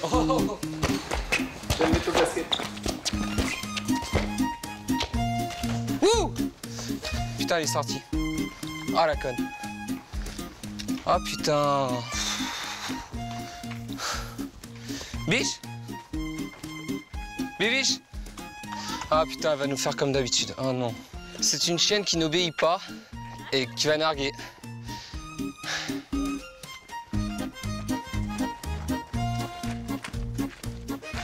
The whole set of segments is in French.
Oh. Je vais mettre au basket. Ouh. Putain, il est sorti. Ah, la conne. Ah, putain. Biche? Bibiche? Ah, putain, elle va nous faire comme d'habitude. Oh non. C'est une chienne qui n'obéit pas et qui va narguer.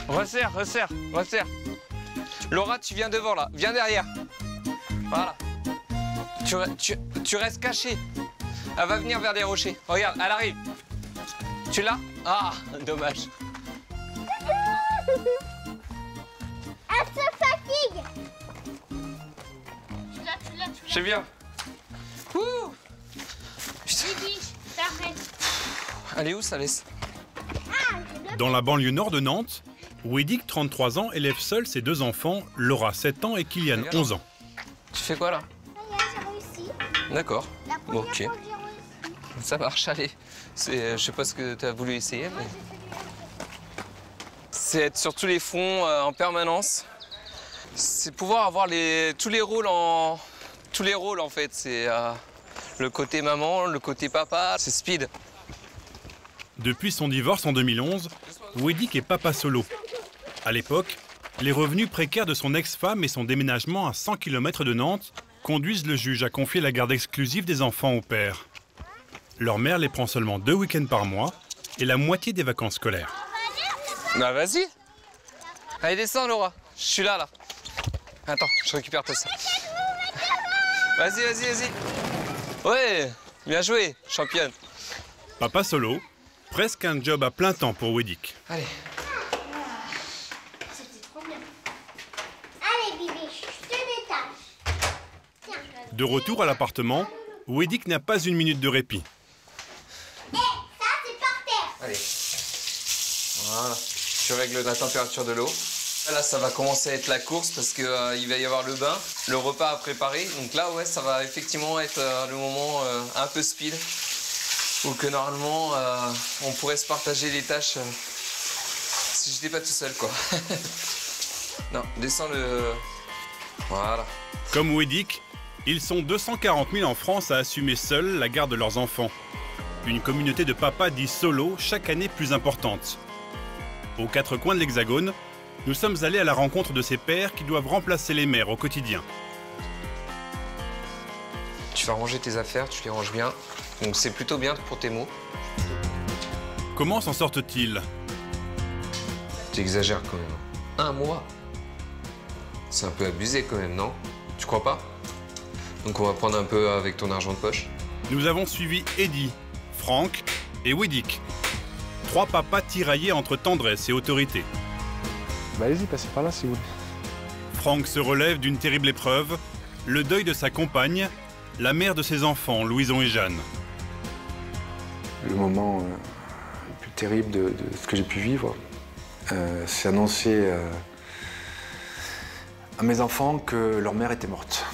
Resserre, resserre, resserre. Laura, tu viens devant là, viens derrière. Voilà. Tu restes caché. Elle va venir vers des rochers. Regarde, elle arrive. Tu l'as? Ah, dommage. Elle se fatigue. Je sais bien. Ouh. Putain. Elle est où, ça laisse? Dans la banlieue nord de Nantes, Weddick, 33 ans, élève seul ses 2 enfants, Laura, 7 ans, et Kylian, 11 ans. Tu fais quoi là? J'ai réussi. D'accord. La première Ok. fois que j'ai réussi. Ça marche, allez. Je sais pas ce que tu as voulu essayer, mais... C'est être sur tous les fronts en permanence. C'est pouvoir avoir tous les rôles en fait. C'est le côté maman, le côté papa, c'est speed. Depuis son divorce en 2011, Weddick est papa solo. À l'époque, les revenus précaires de son ex-femme et son déménagement à 100 km de Nantes conduisent le juge à confier la garde exclusive des enfants au père. Leur mère les prend seulement 2 week-ends par mois et la moitié des vacances scolaires. Bah vas-y. Allez, descends Laura. Je suis là. Attends, je récupère tout ça. Vas-y, vas-y, vas-y. Ouais, bien joué, championne. Papa solo, presque un job à plein temps pour Weddick. Allez. C'était trop bien. Allez, Bibiche, je te détache. Tiens. De retour à l'appartement, Weddick n'a pas une minute de répit. Ça, c'est par terre. Allez. Voilà. Tu règles la température de l'eau. Là, ça va commencer à être la course parce qu'il va y avoir le bain, le repas à préparer. Donc là, ouais, ça va effectivement être le moment un peu speed. Ou que normalement, on pourrait se partager les tâches si j'étais pas tout seul, quoi. Non, descends le... Voilà. Comme Weddick, ils sont 240 000 en France à assumer seuls la garde de leurs enfants. Une communauté de papas dits solo, chaque année plus importante. Aux 4 coins de l'Hexagone, nous sommes allés à la rencontre de ces pères qui doivent remplacer les mères au quotidien. Tu vas ranger tes affaires, tu les ranges bien. Donc c'est plutôt bien pour tes mots. Comment s'en sortent-ils? Tu exagères quand même. 1 mois? C'est un peu abusé quand même, non? Tu crois pas? Donc on va prendre un peu avec ton argent de poche. Nous avons suivi Eddie, Franck et Weddick. 3 papas tiraillés entre tendresse et autorité. Bah allez-y, passez par là si vous voulez. Franck se relève d'une terrible épreuve, le deuil de sa compagne, la mère de ses enfants, Louison et Jeanne. Le moment le plus terrible de ce que j'ai pu vivre, c'est annoncer à mes enfants que leur mère était morte.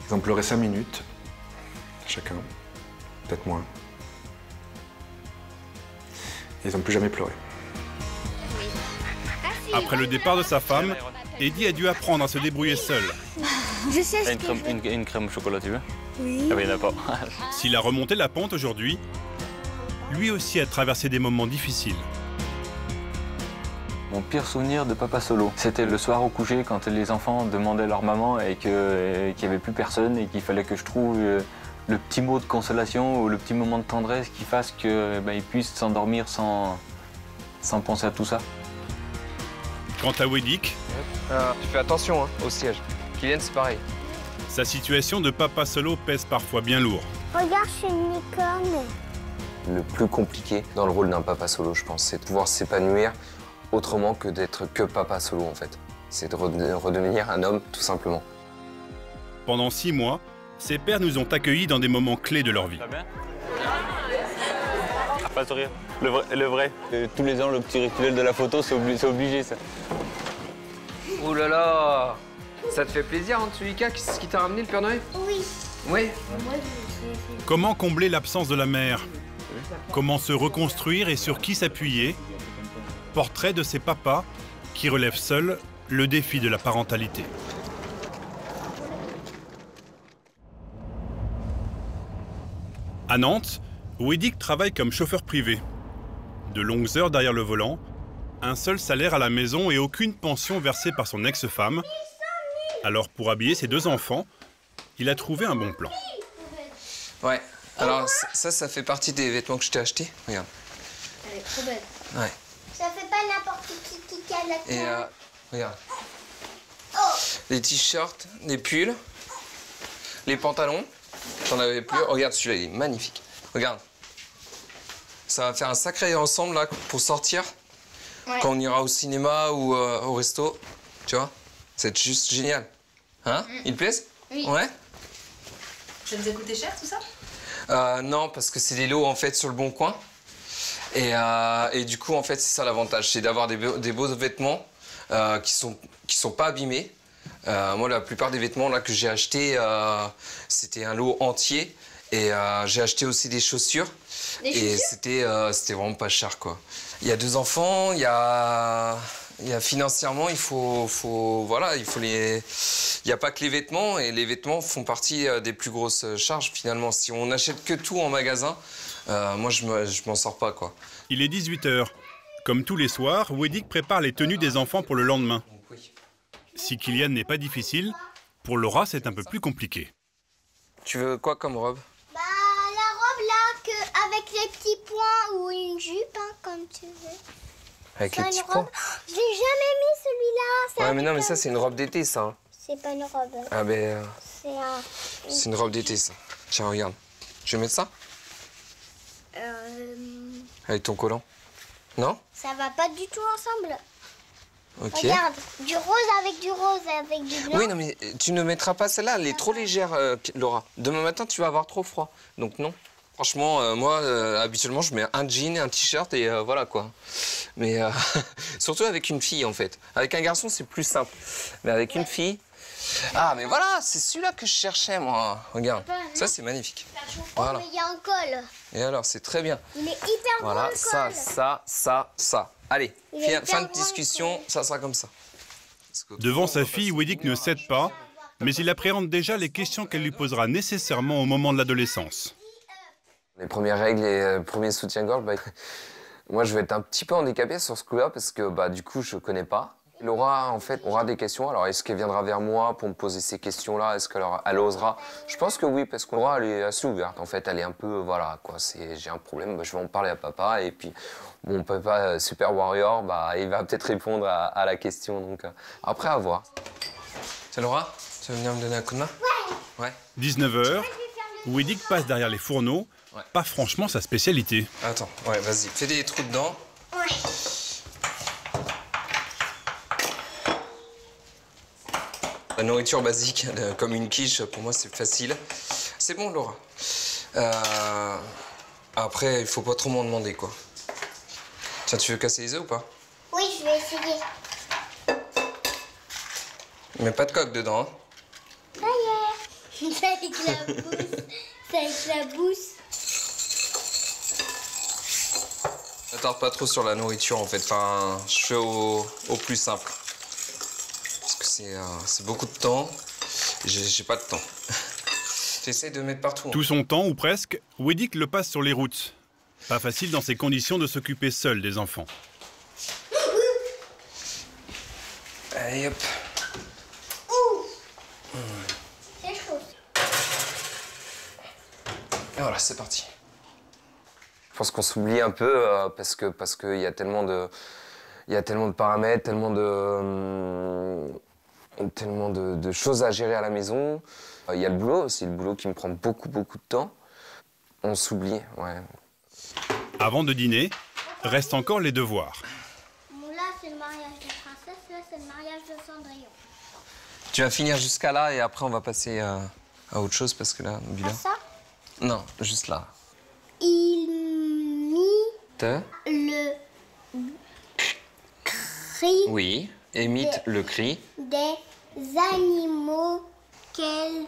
Ils ont pleuré 5 minutes, chacun, peut-être moins. Et ils n'ont plus jamais pleuré. Après le départ de sa femme, Eddie a dû apprendre à se débrouiller seul. Je sais ce que Une crème au chocolat, tu veux? Oui. Ah oui, il n'y en a pas. S'il a remonté la pente aujourd'hui, lui aussi a traversé des moments difficiles. Mon pire souvenir de papa solo, c'était le soir au coucher quand les enfants demandaient leur maman et qu'il n'y avait plus personne et qu'il fallait que je trouve le petit mot de consolation ou le petit moment de tendresse qui fasse qu'ils puissent s'endormir sans penser à tout ça. Quant à Weddick, Tu fais attention au siège. Kylian, c'est pareil. sa situation de papa solo pèse parfois bien lourd. Regarde, je suis une licorne. Le plus compliqué dans le rôle d'un papa solo, je pense, c'est de pouvoir s'épanouir autrement que d'être que papa solo, en fait. C'est de redevenir un homme, tout simplement. Pendant 6 mois, ses pères nous ont accueillis dans des moments clés de leur vie. Ça va bien? Pas sourire. Le vrai. Tous les ans, le petit rituel de la photo, c'est obligé, ça. Oh là là! Ça te fait plaisir, en tous les cas, ce qui t'a ramené, le Père Noël? Oui. Oui. Comment combler l'absence de la mère? Comment se reconstruire et sur qui s'appuyer? Portrait de ces papas qui relèvent seuls le défi de la parentalité. À Nantes, Wedik travaille comme chauffeur privé. De longues heures derrière le volant, un seul salaire à la maison et aucune pension versée par son ex-femme. Alors pour habiller ses 2 enfants, il a trouvé un bon plan. Ouais, alors ça fait partie des vêtements que je t'ai achetés. Regarde. Elle est trop belle. Ouais. Ça fait pas n'importe qui a la Et regarde. Oh. Les t-shirts, les pulls, les pantalons. J'en avais plus. Regarde, celui-là, il est magnifique. Regarde. Ça va faire un sacré ensemble là pour sortir. Ouais. Quand on ira au cinéma ou au resto. Tu vois? C'est juste génial. Hein? Il te plaise? Oui. Ouais? Ça nous a coûté cher tout ça? Non, parce que c'est des lots en fait sur le Bon Coin. Et du coup, en fait, c'est ça l'avantage, c'est d'avoir des beaux vêtements qui sont pas abîmés. Moi, la plupart des vêtements là que j'ai achetés, c'était un lot entier. Et j'ai acheté aussi des chaussures. Et c'était vraiment pas cher, quoi. Il y a 2 enfants, il y a financièrement, il n'y a pas que les vêtements, et les vêtements font partie des plus grosses charges, finalement. Si on n'achète que tout en magasin, moi, je m'en sors pas, quoi. Il est 18 h. Comme tous les soirs, Wedik prépare les tenues des enfants pour le lendemain. Si Kylian n'est pas difficile, pour Laura, c'est un peu plus compliqué. Tu veux quoi comme robe? Bah, la robe là, avec les petits points ou une jupe, hein, comme tu veux. Avec les petits points? Je l'ai jamais mis celui-là. Ouais, mais non, mais ça, c'est une robe d'été, ça. Hein. C'est pas une robe. Ah, ben. C'est une robe d'été, ça. Tiens, regarde. Tu veux mettre ça? Avec ton collant? Non? Ça va pas du tout ensemble. Ok. Regarde, du rose avec du blanc. Oui, non, mais tu ne mettras pas celle-là, elle est trop légère, Laura. Demain matin, tu vas avoir trop froid. Donc, non. Franchement, moi, habituellement, je mets un jean et un t-shirt et voilà, quoi. Mais surtout avec une fille, en fait. Avec un garçon, c'est plus simple. Mais avec une fille... Ah, mais voilà, c'est celui-là que je cherchais, moi. Regarde, ça, c'est magnifique. Voilà. Mais il y a un col. Et alors, c'est très bien. Il est hyper Voilà, gros, le col. ça. Allez, Il est fin de hyper discussion, grand, ça sera comme ça. Devant sa fille, Wedik ne cède pas, mais il appréhende déjà les questions qu'elle lui posera nécessairement au moment de l'adolescence. Les premières règles et premiers soutiens-gorge, moi je vais être un petit peu handicapé sur ce coup-là parce que du coup je connais pas. Laura en fait aura des questions, alors est-ce qu'elle viendra vers moi pour me poser ces questions-là? Est-ce qu'elle osera? Je pense que oui, parce que Laura elle est assez ouverte en fait, elle est un peu, voilà quoi, j'ai un problème, je vais en parler à papa et puis mon papa Super Warrior, il va peut-être répondre à la question, donc après à voir. C'est Laura, tu veux venir me donner un coup de main? Ouais. 19 h, Wedik passe derrière les fourneaux, pas franchement sa spécialité. Attends, ouais, vas-y, fais des trous dedans. Ouais. La nourriture basique, comme une quiche, pour moi, c'est facile. C'est bon, Laura. Après, il faut pas trop m'en demander, quoi. Tiens, tu veux casser les œufs ou pas? Oui, je vais essayer. Mais pas de coque dedans, hein. Ça y est. Ça éclabousse. Ça éclabousse. Ne tarde pas trop sur la nourriture, en fait. Enfin, je fais au plus simple. Parce que c'est beaucoup de temps. Et j'ai pas de temps. J'essaie de mettre partout. Tout son temps, ou presque, Wedik le passe sur les routes. Pas facile dans ces conditions de s'occuper seul des enfants. Allez, hop. C'est chaud. Et voilà, c'est parti. Je pense qu'on s'oublie un peu parce que y a tellement de paramètres, tellement de choses à gérer à la maison. Il y a le boulot aussi, le boulot qui me prend beaucoup de temps. On s'oublie, ouais. Avant de dîner, restent encore les devoirs. Bon, là, c'est le mariage de princesse, là, c'est le mariage de Cendrillon. Tu vas finir jusqu'à là et après on va passer à autre chose parce que là, n'oublie Pas là. ça? Non, juste là. Il Te? le cri Oui, imite le cri. des animaux qu'elle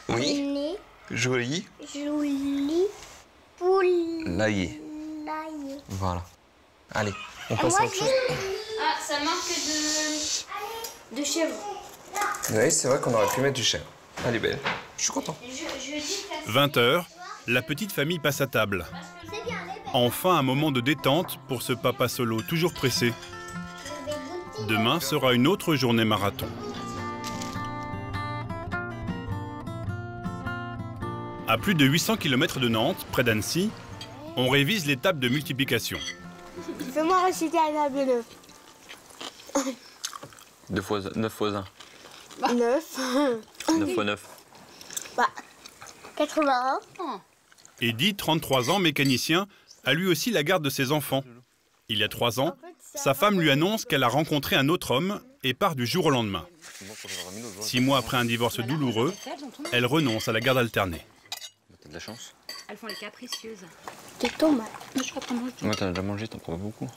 Oui. Joli. jolie poule L'ail. L'ail. Voilà. Allez, on Et passe moi, à autre chose. Ah, ça manque de chèvre. Oui, c'est vrai qu'on aurait pu mettre du chèvre. Elle est belle. Je suis content. 20h, la petite famille passe à table. C'est bien, elle est belle. Enfin un moment de détente pour ce papa solo toujours pressé. Demain sera une autre journée marathon. À plus de 800 km de Nantes, près d'Annecy, on révise les tables de multiplication. Fais-moi réciter la table de 9 fois 1. 9. 9 fois 9. 81. Eddy, 33 ans, mécanicien, a lui aussi la garde de ses enfants. Il y a 3 ans, sa femme lui annonce qu'elle a rencontré un autre homme et part du jour au lendemain. 6 mois après un divorce douloureux, elle renonce à la garde alternée. T'as de la chance. Elles font les capricieuses. C'est tomates. Je crois prendre Moi, t'en as déjà mangé, t'en prends pas beaucoup.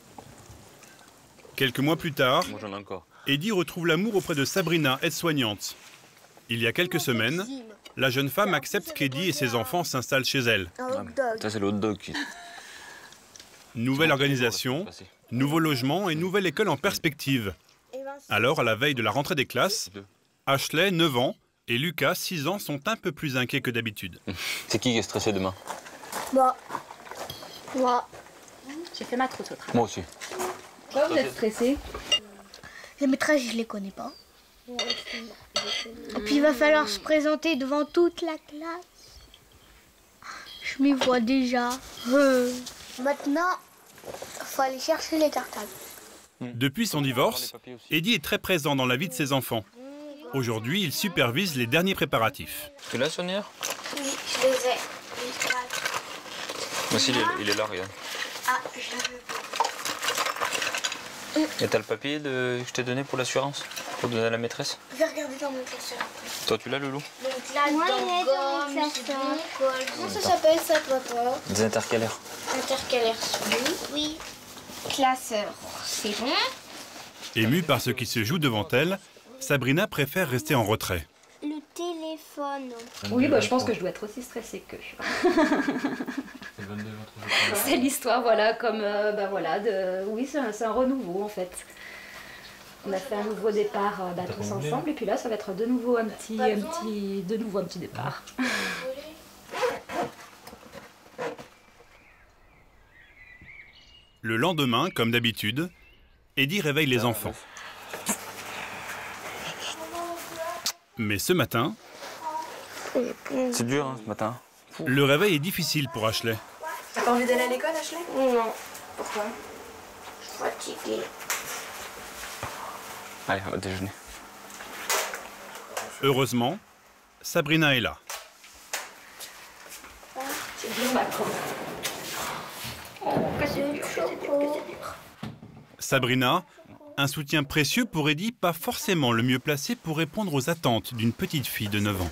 Quelques mois plus tard, Moi, j'en ai encore. Eddy retrouve l'amour auprès de Sabrina, aide-soignante. Il y a quelques semaines, la jeune femme accepte qu'Eddy et ses enfants s'installent chez elle. Ça, c'est le hot dog. Nouvelle organisation, nouveau logement et nouvelle école en perspective. Alors, à la veille de la rentrée des classes, Ashley, 9 ans, et Lucas, 6 ans, sont un peu plus inquiets que d'habitude. C'est qui est stressé demain? Moi. J'ai fait ma trousse au travail. Moi aussi. Pourquoi vous êtes stressée? Les maîtresses, je les connais pas. Et puis il va falloir se présenter devant toute la classe. Je m'y vois déjà. Maintenant, il faut aller chercher les cartables. Depuis son divorce, Eddy est très présent dans la vie de ses enfants. Aujourd'hui, il supervise les derniers préparatifs. Tu l'as, Sonia? Oui, je les ai. Moi aussi, il est là, regarde. Ah, je l'avais pas. Et t'as le papier que je t'ai donné pour l'assurance? Pour donner à la maîtresse? Je vais regarder dans mon classeur. Toi, tu l'as, Loulou? Donc là, moi, il est dans mon classeur. Comment ça s'appelle ça, papa? Des intercalaires. Intercalaire, oui. Classeur, c'est bon. Émue par ce qui se joue devant elle, Sabrina préfère rester en retrait. Le téléphone. Oui, bah, je pense que je dois être aussi stressée que. C'est l'histoire, voilà, comme, voilà, oui, c'est un renouveau en fait. On a fait un nouveau départ tous ensemble, et puis là, ça va être de nouveau un petit départ. Le lendemain, comme d'habitude, Eddy réveille les enfants. Mais ce matin, C'est dur, hein, ce matin. le réveil est difficile pour Ashley. T'as pas envie d'aller à l'école, Ashley? Non, Pourquoi? je suis fatiguée. Allez, on va déjeuner. Heureusement, Sabrina est là. Sabrina, un soutien précieux pour Eddy, pas forcément le mieux placé pour répondre aux attentes d'une petite fille de 9 ans.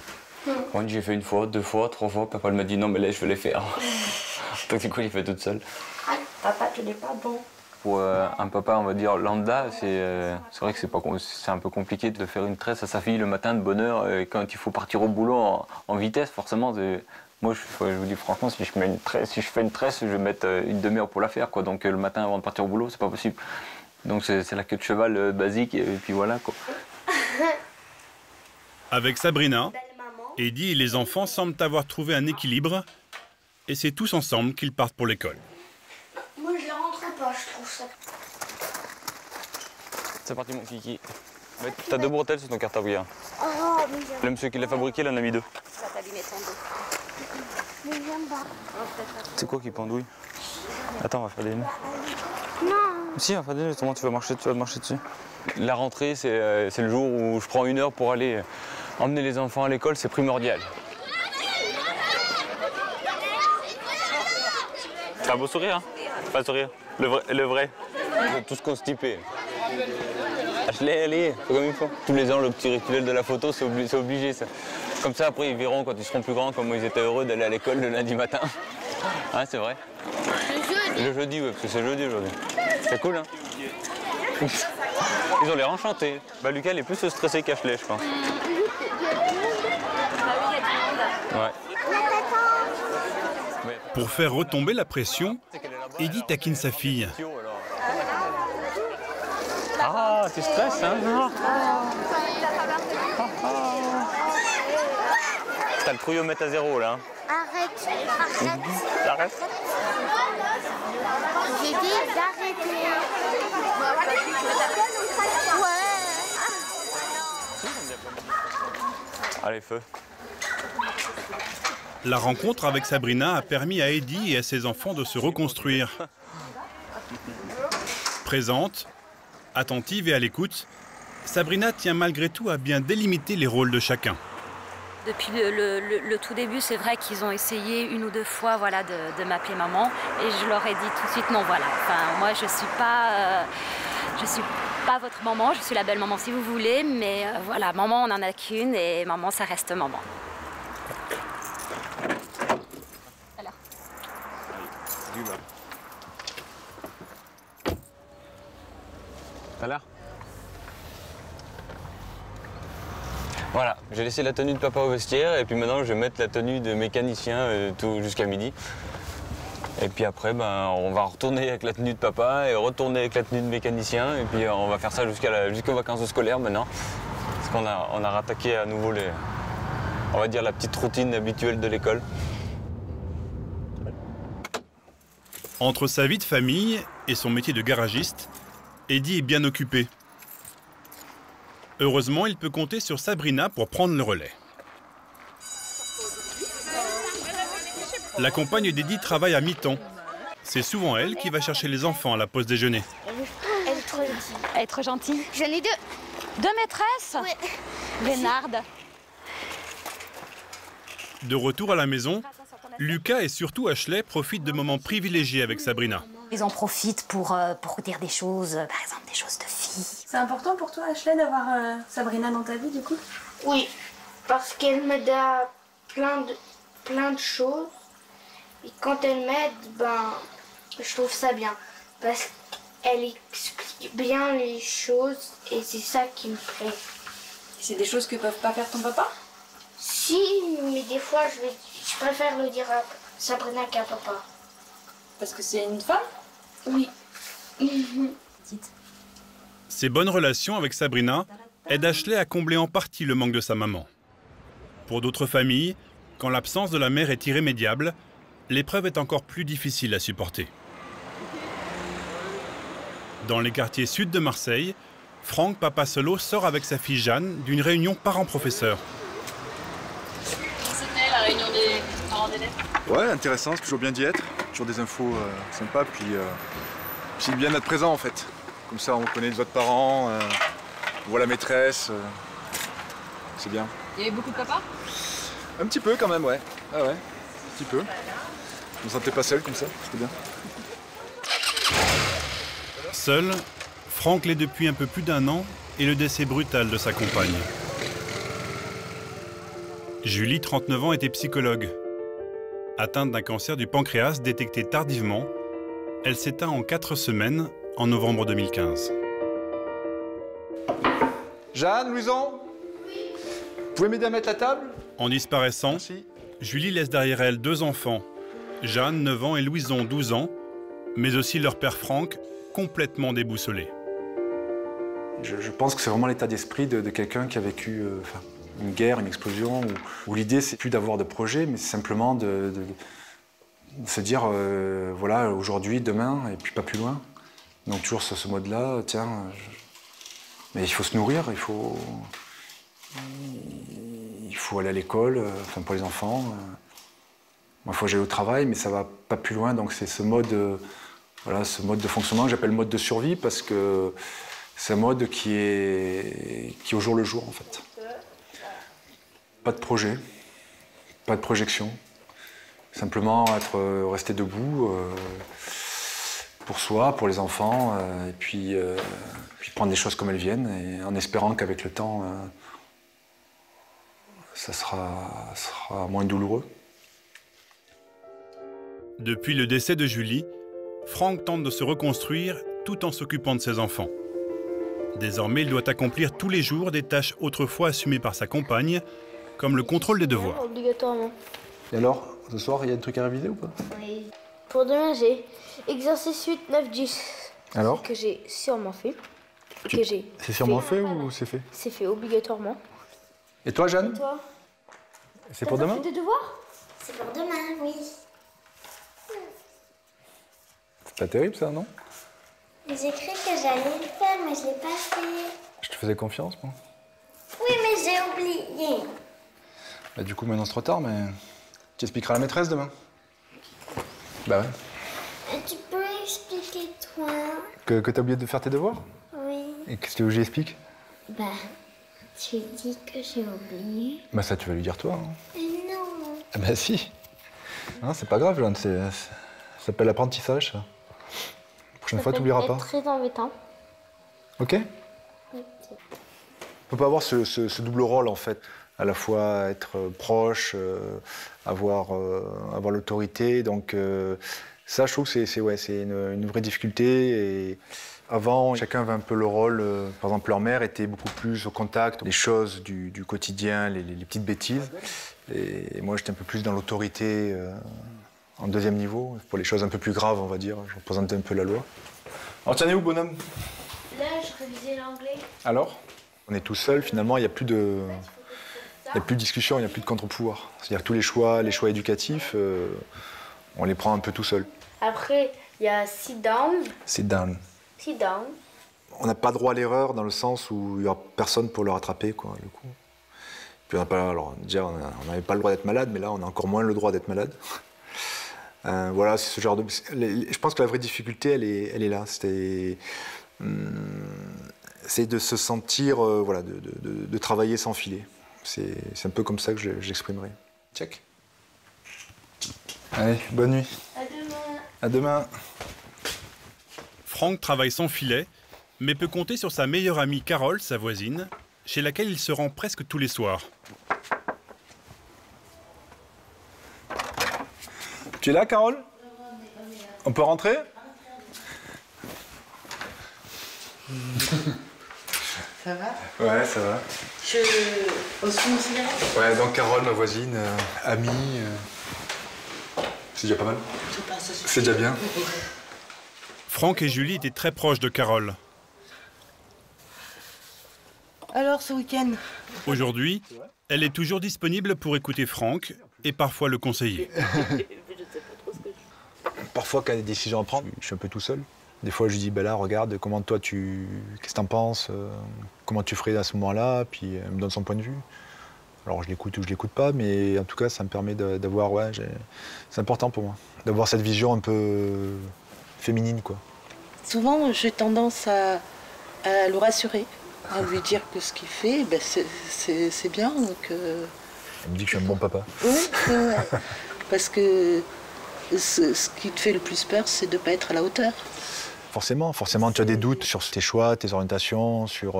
Moi, j'ai fait 1 fois, 2 fois, 3 fois. Papa m'a dit non, mais là, je vais les faire. Donc, du coup, il fait toute seule. Ah, papa, tu n'es pas bon. Pour un papa, on va dire lambda, c'est vrai que c'est un peu compliqué de faire une tresse à sa fille le matin de bonne heure. Et quand il faut partir au boulot en vitesse, forcément, moi, je vous dis franchement, si je fais une tresse, je vais mettre une demi-heure pour la faire, quoi. Donc, le matin, avant de partir au boulot, c'est pas possible. Donc, c'est la queue de cheval basique, et puis voilà, quoi. Avec Sabrina, Eddy et les enfants semblent avoir trouvé un équilibre et c'est tous ensemble qu'ils partent pour l'école. Moi, je ne rentre pas, je trouve ça. C'est parti, mon kiki. T'as 2 bretelles sur ton cartable, hein. Oh, mais j'aime Le monsieur qui l'a fabriqué, il en a mis 2. Ça va t'abîmer ton dos. mais j'aime pas. C'est quoi qui pendouille? Attends, on va faire des nœuds. Non. Si, on va faire des nœuds, justement, tu vas marcher dessus. La rentrée, c'est le jour où je prends 1 heure pour aller emmener les enfants à l'école, c'est primordial. T'as un beau sourire, hein? Pas sourire, le vrai. On est tous constipés. Ashley, allez, c'est comme il faut. Tous les ans, le petit rituel de la photo, c'est obligé, ça. Comme ça, après, ils verront quand ils seront plus grands comment ils étaient heureux d'aller à l'école le lundi matin. Hein, c'est vrai? Le jeudi, ouais, parce que c'est jeudi aujourd'hui. C'est cool, hein? Ils ont l'air enchantés. Bah, Lucas, il est plus stressé qu'Ashley, je pense. Ouais. Pour faire retomber la pression, Eddy taquine sa fille. Ah, tu stresses, hein? T'as le trouillomètre à 0 là. Arrête. T'arrêtes? J'ai dit d'arrêter. Allez, feu. La rencontre avec Sabrina a permis à Eddy et à ses enfants de se reconstruire. Présente, attentive et à l'écoute, Sabrina tient malgré tout à bien délimiter les rôles de chacun. Depuis le tout début, c'est vrai qu'ils ont essayé une ou deux fois voilà, de m'appeler maman. Et je leur ai dit tout de suite non, voilà. Enfin, moi, je suis pas votre maman, je suis la belle maman si vous voulez. Mais voilà, maman, on n'en a qu'une et maman, ça reste maman. Voilà. Voilà. Voilà, j'ai laissé la tenue de papa au vestiaire et puis maintenant je vais mettre la tenue de mécanicien tout jusqu'à midi. Et puis après, on va retourner avec la tenue de papa et retourner avec la tenue de mécanicien et puis on va faire ça jusqu'aux vacances scolaires maintenant. Parce qu'on a rattaqué à nouveau on va dire la petite routine habituelle de l'école. Entre sa vie de famille et son métier de garagiste, Eddy est bien occupé. Heureusement, il peut compter sur Sabrina pour prendre le relais. La compagne d'Eddy travaille à mi-temps. C'est souvent elle qui va chercher les enfants à la pause déjeuner. Elle est trop gentille. Elle est trop gentille. J'en ai deux. Deux maîtresses? Oui. Vénarde. De retour à la maison, Lucas et surtout Ashley profitent de moments privilégiés avec Sabrina. Ils en profitent pour dire des choses, par exemple des choses de filles. C'est important pour toi, Ashley, d'avoir Sabrina dans ta vie, du coup? Oui, parce qu'elle m'aide à plein de choses. Et quand elle m'aide, je trouve ça bien. Parce qu'elle explique bien les choses et c'est ça qui me plaît. C'est des choses que peuvent pas faire ton papa? Si, mais des fois, je préfère le dire à Sabrina qu'à papa. Parce que c'est une femme? Oui. Ces bonnes relations avec Sabrina aident Ashley à combler en partie le manque de sa maman. Pour d'autres familles, quand l'absence de la mère est irrémédiable, l'épreuve est encore plus difficile à supporter. Dans les quartiers sud de Marseille, Franck Papasolo sort avec sa fille Jeanne d'une réunion parents-professeurs. C'était la réunion des parents d'élèves? Ouais, intéressant, c'est toujours bien d'y être. Toujours des infos sympas, puis bien d'être présent en fait. Comme ça, on connaît les autres parents, on voit la maîtresse. C'est bien. Il y avait beaucoup de papas? Un petit peu quand même, ouais. Ah ouais, un petit peu. Je me sentais pas seul comme ça, c'était bien. Seul, Franck l'est depuis un peu plus d'un an et le décès brutal de sa compagne. Julie, 39 ans, était psychologue. Atteinte d'un cancer du pancréas détecté tardivement, elle s'éteint en 4 semaines en novembre 2015. Jeanne, Louison? Oui. Vous pouvez m'aider à mettre la table? En disparaissant, Merci. Julie laisse derrière elle 2 enfants, Jeanne, 9 ans, et Louison, 12 ans, mais aussi leur père Franck, complètement déboussolé. Je pense que c'est vraiment l'état d'esprit de quelqu'un qui a vécu une guerre, une explosion, où l'idée, c'est plus d'avoir de projet, mais c'est simplement de se dire, voilà, aujourd'hui, demain, et puis pas plus loin. Donc toujours sur ce mode-là, tiens, mais il faut se nourrir, il faut aller à l'école, enfin pour les enfants. Moi, il faut que j'aille au travail, mais ça va pas plus loin, donc c'est ce mode, voilà, ce mode de fonctionnement que j'appelle mode de survie, parce que c'est un mode qui est au jour le jour, en fait. Pas de projet, pas de projection. Simplement rester debout pour soi, pour les enfants, et puis prendre les choses comme elles viennent, et en espérant qu'avec le temps, ça sera moins douloureux. Depuis le décès de Julie, Franck tente de se reconstruire tout en s'occupant de ses enfants. Désormais, il doit accomplir tous les jours des tâches autrefois assumées par sa compagne, comme le contrôle des devoirs. Obligatoirement. Et alors, Ce soir, il y a des trucs à réviser ou pas? Oui. Pour demain, j'ai exercice 8, 9, 10. Alors? Que j'ai sûrement fait. C'est sûrement fait ou c'est fait? C'est fait obligatoirement. Et toi, Jeanne? Et toi? C'est pour demain? T'as fait des devoirs? C'est pour demain, oui. C'est pas terrible ça, non? J'ai cru que j'allais le faire, mais je l'ai pas fait. Je te faisais confiance, moi. Oui, mais j'ai oublié. Bah, du coup, maintenant c'est trop tard, mais tu expliqueras à la maîtresse demain. Bah ouais. Tu peux expliquer, toi? Que t'as oublié de faire tes devoirs? Oui. Et qu'est-ce que tu veux que j'explique? Bah, tu dis que j'ai oublié. Bah ça, tu vas lui dire toi. Hein. Mais non. Ah bah si. Hein, c'est pas grave, Jeanne, ça s'appelle l'apprentissage, ça. La prochaine fois, t'oublieras pas. C'est très embêtant. Ok? On peut pas avoir ce double rôle, en fait. À la fois être proche, avoir l'autorité. Donc ça, je trouve que c'est une vraie difficulté. Et avant, chacun avait un peu le rôle. Par exemple, leur mère était beaucoup plus au contact des choses du quotidien, les petites bêtises. Et moi, j'étais un peu plus dans l'autorité en deuxième niveau. Pour les choses un peu plus graves, on va dire. Je représentais un peu la loi. Alors, t'en es où, bonhomme? Là, je révisais l'anglais. Alors? On est tout seul, finalement, il n'y a plus de... Il n'y a plus de discussion, il n'y a plus de contre-pouvoir. C'est-à-dire que tous les choix éducatifs, on les prend un peu tout seul. Après, il y a sit down. Sit down. Sit down. On n'a pas droit à l'erreur dans le sens où il n'y aura personne pour le rattraper, quoi, le coup. Puis on n'a pas, alors, déjà, on n'avait pas le droit d'être malade, mais là, on a encore moins le droit d'être malade. Voilà, c'est ce genre de... Je pense que la vraie difficulté, elle est là. C'est de se sentir, voilà, de travailler sans filet. C'est un peu comme ça que j'exprimerai. Check. Allez, bonne nuit. À demain. À demain. Franck travaille sans filet, mais peut compter sur sa meilleure amie Carole, sa voisine, chez laquelle il se rend presque tous les soirs. Tu es là, Carole? On peut rentrer? Ça va? Ouais, ça va. Je pose une cigarette? Ouais, donc Carole, ma voisine, amie, c'est déjà pas mal. C'est déjà bien. Franck et Julie étaient très proches de Carole. Alors, ce week-end? Aujourd'hui, elle est toujours disponible pour écouter Franck et parfois le conseiller. Parfois, quand il y a des décisions à prendre, je suis un peu tout seul. Des fois, je lui dis, ben là, regarde, comment toi, qu'est-ce que t'en penses? Comment tu ferais à ce moment-là? Puis elle me donne son point de vue. Alors, je l'écoute ou je l'écoute pas, mais en tout cas, ça me permet d'avoir, ouais, c'est important pour moi, d'avoir cette vision un peu féminine, quoi. Souvent, j'ai tendance à le rassurer, à lui dire que ce qu'il fait, ben, c'est bien. Donc, Elle me dit que je suis un bon papa. Oui, ouais. Parce que ce qui te fait le plus peur, c'est de ne pas être à la hauteur. Forcément, tu as des doutes sur tes choix, tes orientations, sur...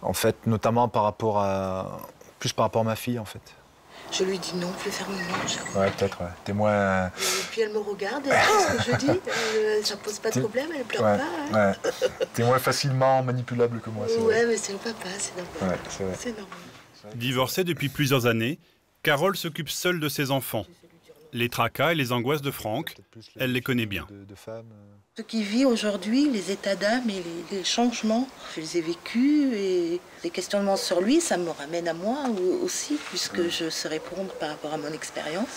en fait, notamment plus par rapport à ma fille, en fait. Je lui dis non, plus fermement. Ouais, peut-être, ouais. T'es moins... Et puis elle me regarde, elle sait ce que je dis, ça pose pas de problème, elle pleure ouais, pas. Hein. Ouais. T'es moins facilement manipulable que moi, c'est vrai. Ouais, mais c'est le papa, c'est normal. Ouais, c'est vrai. C'est normal. Divorcée depuis plusieurs années, Carole s'occupe seule de ses enfants. Les tracas et les angoisses de Franck, elle les connaît bien. Ce qui vit aujourd'hui, les états d'âme et les changements, je les ai vécus et les questionnements sur lui, ça me ramène à moi aussi, puisque je sais répondre par rapport à mon expérience.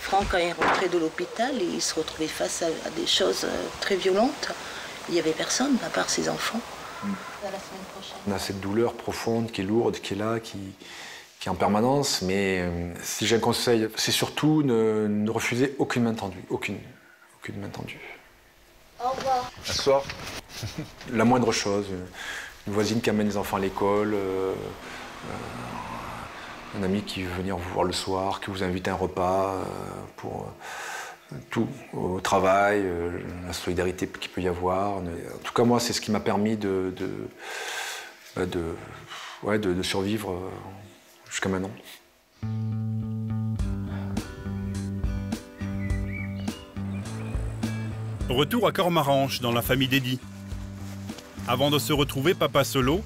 Franck, quand il est rentré de l'hôpital, il se retrouvait face à des choses très violentes. Il n'y avait personne, à part ses enfants. À la semaine prochaine. On a cette douleur profonde qui est lourde, qui est là, qui est en permanence, mais si j'ai un conseil, c'est surtout ne refuser aucune main tendue, aucune main tendue. Au revoir. Un soir, la moindre chose, une voisine qui amène les enfants à l'école, un ami qui veut venir vous voir le soir, qui vous invite à un repas, pour tout, au travail, la solidarité qu'il peut y avoir. En tout cas, moi, c'est ce qui m'a permis de survivre jusqu'à maintenant. Retour à Cormaranche, dans la famille d'Eddie. Avant de se retrouver papa solo,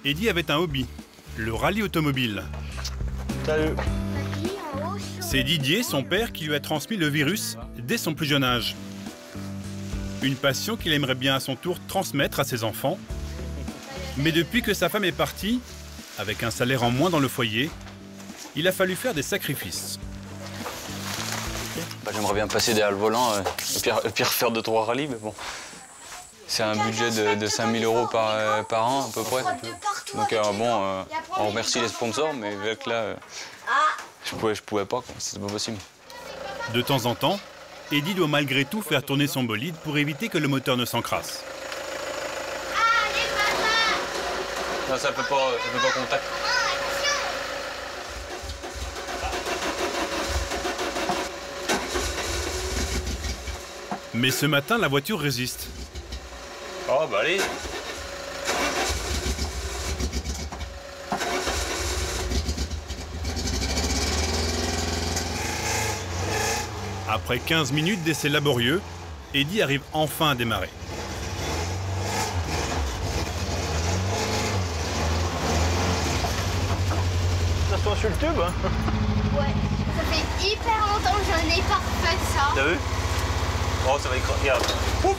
Eddie avait un hobby, le rallye automobile. Salut. C'est Didier, son père, qui lui a transmis le virus dès son plus jeune âge. Une passion qu'il aimerait bien à son tour transmettre à ses enfants. Mais depuis que sa femme est partie, avec un salaire en moins dans le foyer, il a fallu faire des sacrifices. J'aimerais bien passer derrière le volant, et pire faire 2-3 rallyes, mais bon. C'est un budget de 5 000 € par an, à peu près. Donc on remercie les sponsors, mais avec là, je pouvais pas, c'était pas possible. De temps en temps, Eddy doit malgré tout faire tourner son bolide pour éviter que le moteur ne s'encrasse. Non, ça peut pas contact. Mais ce matin, la voiture résiste. Oh, bah allez. Après 15 minutes d'essai laborieux, Eddy arrive enfin à démarrer. Ça se passe sur le tube, hein? Ouais, ça fait hyper longtemps que je n'ai pas fait ça. T'as vu? Oh, ça va écraser. Regarde. Ouf.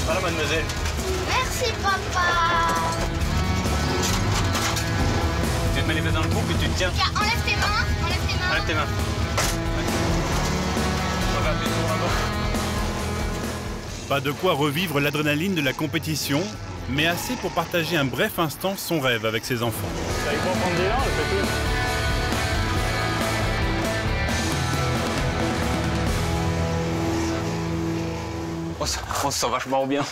Voilà, mademoiselle. Merci, papa. Tu te mets les mains dans le couple et tu te tiens. Tiens, enlève tes mains. Enlève tes mains. On va appuyer sur la main. Pas de quoi revivre l'adrénaline de la compétition, mais assez pour partager un bref instant son rêve avec ses enfants. Ça va prendre des larmes, c'est tout. On se sent vachement bien.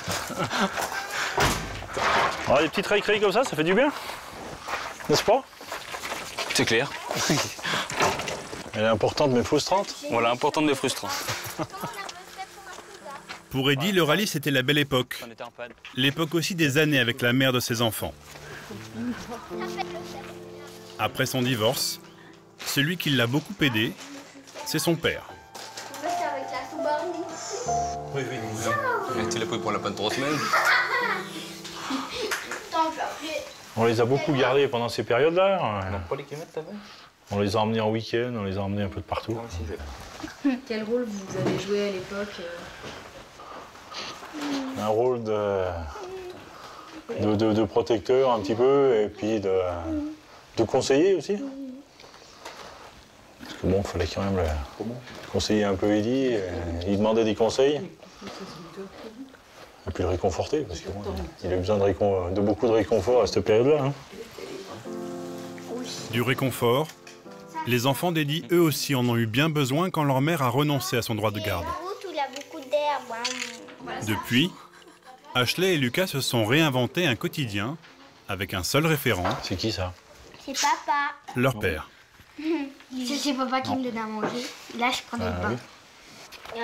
Alors, des petites railleries comme ça fait du bien. N'est-ce pas? C'est clair. Elle est importante mais frustrante. Voilà, importante mais frustrante. Pour Eddy, le rallye, c'était la belle époque. L'époque aussi des années avec la mère de ses enfants. Après son divorce, celui qui l'a beaucoup aidé, c'est son père. Oui. Et tu l'as pris pour la panne de 3 semaines. On les a beaucoup gardés pendant ces périodes-là. Non, pas les kilomètres, t'as vu? On les a emmenés en week-end, on les a emmenés un peu de partout. Quel rôle vous avez joué à l'époque? Un rôle de protecteur un petit peu, et puis de conseiller aussi. Parce que bon, il fallait quand même le conseiller un peu Eddy, il demandait des conseils. Et puis le réconforter, parce qu'il a eu besoin de beaucoup de réconfort à cette période-là. Hein. Du réconfort, les enfants d'Eddy, eux aussi, en ont eu bien besoin quand leur mère a renoncé à son droit de garde. Il y a beaucoup d'herbe. Depuis, Ashley et Lucas se sont réinventés un quotidien avec un seul référent. C'est qui ça? C'est papa. Leur père. C'est papa qui me donne à manger. Là, je prends des pains. Oui.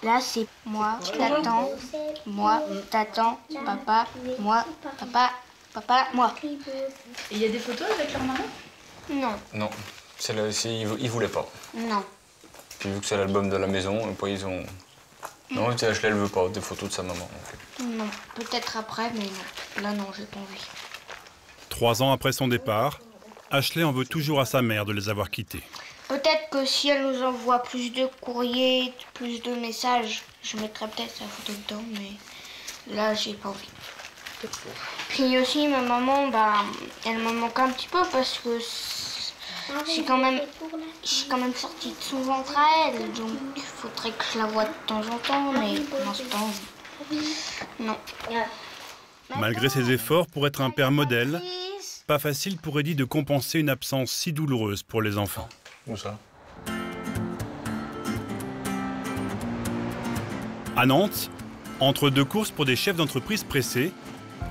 Là, c'est moi, t'attends, papa, moi, papa, moi. Et il y a des photos avec leur maman? Non. Non, celle-ci, ils voulaient pas. Non. Puis vu que c'est l'album de la maison, après ils ont... Non, Ashley, elle veut pas des photos de sa maman. Non, peut-être après, mais non. Là, non, j'ai pas envie. 3 ans après son départ, Ashley en veut toujours à sa mère de les avoir quittés. Peut-être que si elle nous envoie plus de courriers, plus de messages, je mettrai peut-être sa photo dedans, mais là, j'ai pas envie. Puis aussi, ma maman, elle me manque un petit peu parce que je suis quand même sortie de son ventre à elle, donc il faudrait que je la voie de temps en temps, mais pour l'instant, non. Malgré ses efforts pour être un père modèle, pas facile pour Eddy de compenser une absence si douloureuse pour les enfants. Où ça? À Nantes, entre 2 courses pour des chefs d'entreprise pressés,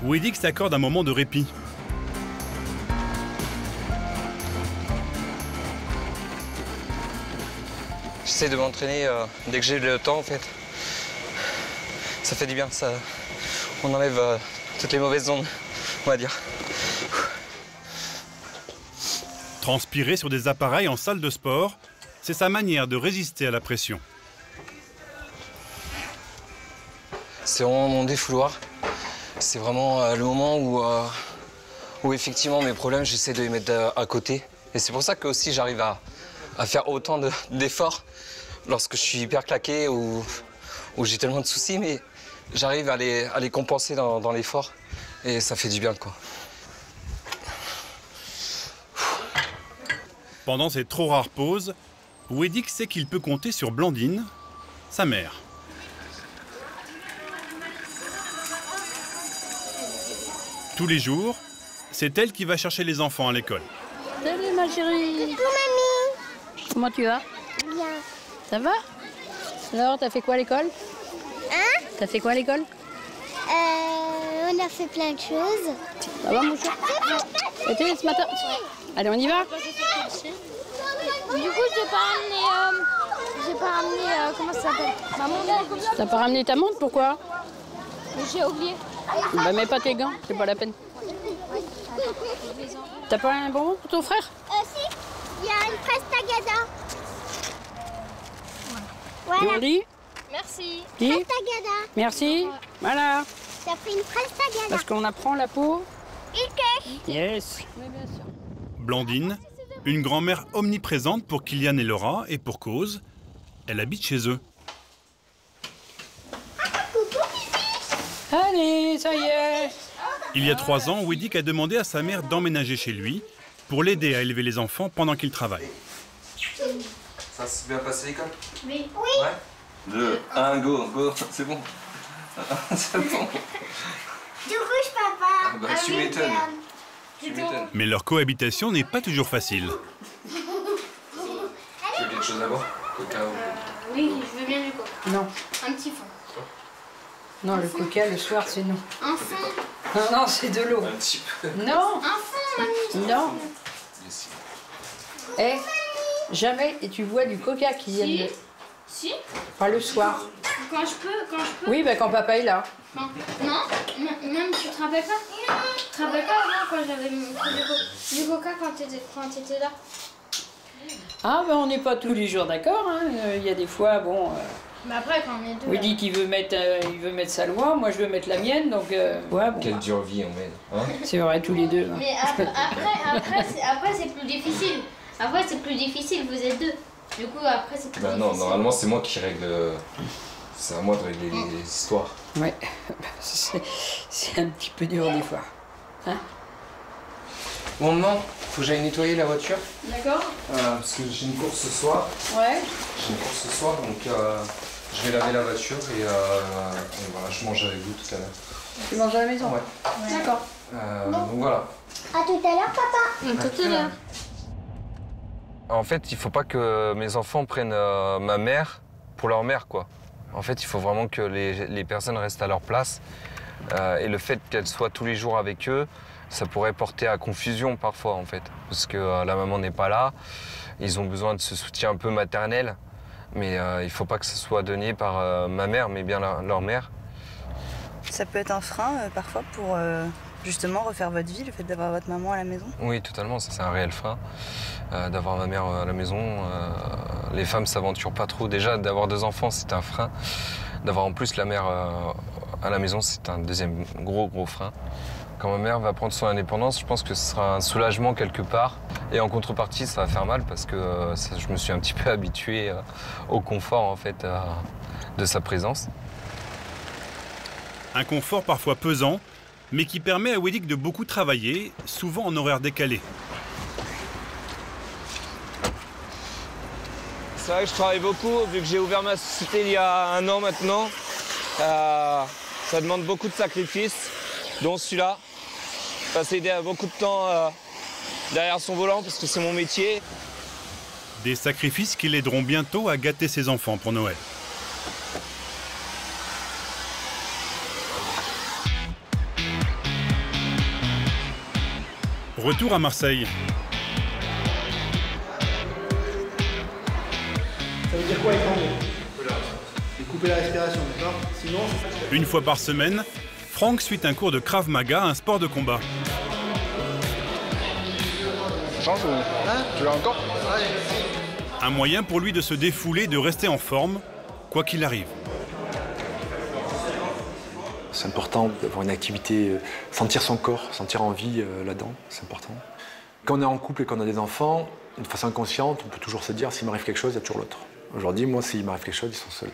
Eddy s'accorde un moment de répit. J'essaie de m'entraîner dès que j'ai le temps en fait. Ça fait du bien, ça. On enlève toutes les mauvaises ondes, on va dire. Transpirer sur des appareils en salle de sport, c'est sa manière de résister à la pression. C'est vraiment mon défouloir. C'est vraiment le moment où effectivement mes problèmes, j'essaie de les mettre à côté. Et c'est pour ça que aussi j'arrive à faire autant d'efforts lorsque je suis hyper claqué ou j'ai tellement de soucis, mais j'arrive à les compenser dans l'effort et ça fait du bien, quoi. Pendant ces trop rares pauses, Wedik sait qu'il peut compter sur Blandine, sa mère. Tous les jours, c'est elle qui va chercher les enfants à l'école. Salut ma chérie. Coucou mamie. Comment tu vas? Bien. Ça va? Alors, t'as fait quoi à l'école? Hein? T'as fait quoi à l'école? On a fait plein de choses. Ça va mon chat? C'était ce matin? Allez, on y va? Du coup, j'ai pas ramené, comment ça s'appelle? Ma montre. T'as pas ramené ta montre, pourquoi? J'ai oublié. Bah mets pas tes gants, c'est pas la peine. T'as pas un bonbon pour ton frère? Si, il y a une presse Tagada. Et on dit? Merci. Dis. Presse Tagada. Merci. Voilà. T'as pris une presse Tagada. Parce qu'on apprend la peau. Ok. Yes. Oui, bien sûr. Blandine, une grand-mère omniprésente pour Kylian et Laura, et pour cause, elle habite chez eux. Allez, ça y est. Il y a 3 ans, Wedik a demandé à sa mère d'emménager chez lui pour l'aider à élever les enfants pendant qu'il travaille. Ça s'est bien passé l'école? Oui. Ouais. 2, 1, go, c'est bon. C'est bon. Du rouge, papa. Bah, tu m'étonnes. Mais leur cohabitation n'est pas toujours facile. Tu veux quelque chose d'abord? Coca ou... Oui, je veux bien du coca. Non. Un petit fond. Non, le coca, le soir, c'est non. Un fond. Non, c'est de l'eau. Un petit peu. Non. Un fond, mamie. Non. Eh, jamais et tu bois du coca qui vient de... Si. Pas le soir. Quand je peux. Oui, bah quand papa est là. Non, même tu te rappelles pas? Tu te rappelles pas avant quand j'avais pris du coca quand t'étais là? Ah, bah on n'est pas tous les jours d'accord. Hein. Il y a des fois, bon... Mais après, quand on est deux. Oui, dit qu'il veut mettre, sa loi, moi je veux mettre la mienne, donc ouais, bon. Quelle dure vie on mène, hein? C'est vrai, tous les deux. Hein. Mais après c'est plus difficile. Après, c'est plus difficile, vous êtes deux. Du coup, après, c'est plus difficile. Non, normalement, c'est moi qui règle. C'est à moi de régler les histoires. Ouais, c'est un petit peu dur des fois. Hein? Bon, maman, faut que j'aille nettoyer la voiture. D'accord. Parce que j'ai une course ce soir. Ouais. J'ai une course ce soir, donc je vais laver la voiture et voilà, je mange avec vous tout à l'heure. Tu manges à la maison? Ouais. D'accord. Donc voilà. À tout à l'heure, papa. À tout à l'heure. En fait, il faut pas que mes enfants prennent ma mère pour leur mère, quoi. En fait, il faut vraiment que les personnes restent à leur place. Et le fait qu'elles soient tous les jours avec eux, ça pourrait porter à confusion parfois, en fait. Parce que la maman n'est pas là, ils ont besoin de ce soutien un peu maternel. Mais il ne faut pas que ce soit donné par ma mère, mais bien leur mère. Ça peut être un frein parfois pour justement refaire votre vie, le fait d'avoir votre maman à la maison? Oui, totalement, ça c'est un réel frein. D'avoir ma mère à la maison, les femmes s'aventurent pas trop. Déjà, d'avoir 2 enfants, c'est un frein. D'avoir en plus la mère à la maison, c'est un deuxième gros frein. Quand ma mère va prendre son indépendance, je pense que ce sera un soulagement quelque part. Et en contrepartie, ça va faire mal parce que je me suis un petit peu habitué au confort en fait, de sa présence. Un confort parfois pesant, mais qui permet à Wedik de beaucoup travailler, souvent en horaire décalé. C'est vrai que je travaille beaucoup, vu que j'ai ouvert ma société il y a 1 an maintenant. Ça demande beaucoup de sacrifices, dont celui-là. Passer beaucoup de temps derrière son volant parce que c'est mon métier. Des sacrifices qui l'aideront bientôt à gâter ses enfants pour Noël. Retour à Marseille. Ça veut dire quoi étrangler? Couper la respiration, d'accord? Sinon... Une fois par semaine, Franck suit un cours de Krav Maga, un sport de combat. Change ou... Hein? Tu l'as encore? Allez. Un moyen pour lui de se défouler, de rester en forme, quoi qu'il arrive. C'est important d'avoir une activité, sentir son corps, sentir envie là-dedans, c'est important. Quand on est en couple et qu'on a des enfants, de façon inconsciente, on peut toujours se dire s'il m'arrive quelque chose, il y a toujours l'autre. Aujourd'hui, moi, s'il m'arrive quelque chose, ils sont seuls.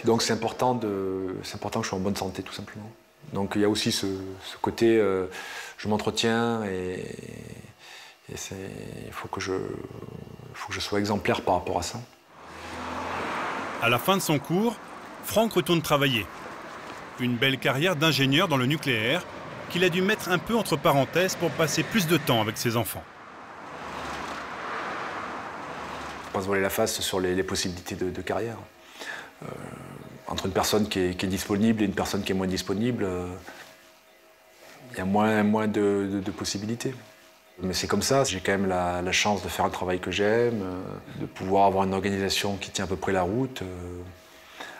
Donc c'est important que je sois en bonne santé, tout simplement. Donc il y a aussi ce côté, je m'entretiens et il faut que je sois exemplaire par rapport à ça. À la fin de son cours, Franck retourne travailler. Une belle carrière d'ingénieur dans le nucléaire qu'il a dû mettre un peu entre parenthèses pour passer plus de temps avec ses enfants. On va se voiler la face sur les possibilités de carrière. Entre une personne qui est disponible et une personne qui est moins disponible, il y a moins de possibilités. Mais c'est comme ça, j'ai quand même la chance de faire un travail que j'aime, de pouvoir avoir une organisation qui tient à peu près la route.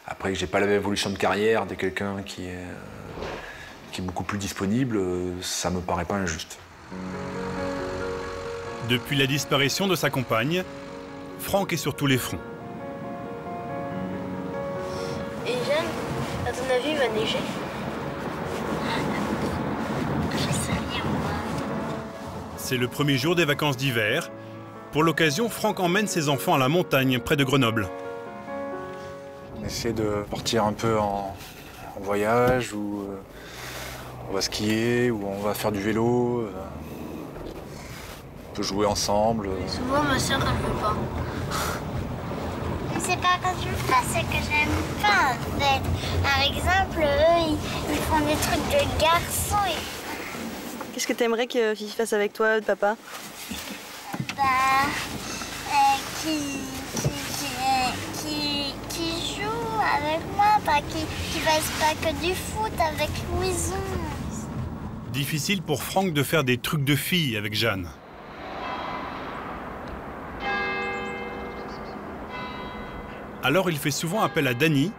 Après que j'ai pas la même évolution de carrière de quelqu'un qui est beaucoup plus disponible, ça me paraît pas injuste. Depuis la disparition de sa compagne, Franck est sur tous les fronts. Et Jeanne, à ton avis, il va neiger? Je sais rien, moi. C'est le premier jour des vacances d'hiver. Pour l'occasion, Franck emmène ses enfants à la montagne, près de Grenoble. On essaie de partir un peu en voyage, où on va skier, où on va faire du vélo. On peut jouer ensemble. Souvent, ma soeur, elle veut pas. Mais c'est pas quand je le fais, c'est que j'aime pas, en fait. Par exemple, eux, ils font des trucs de garçons. Qu'est-ce que tu aimerais que Fifi fasse avec toi, papa? Qui joue avec moi, pas qui fasse pas que du foot avec Louison. Difficile pour Franck de faire des trucs de filles avec Jeanne. Alors il fait souvent appel à Dany,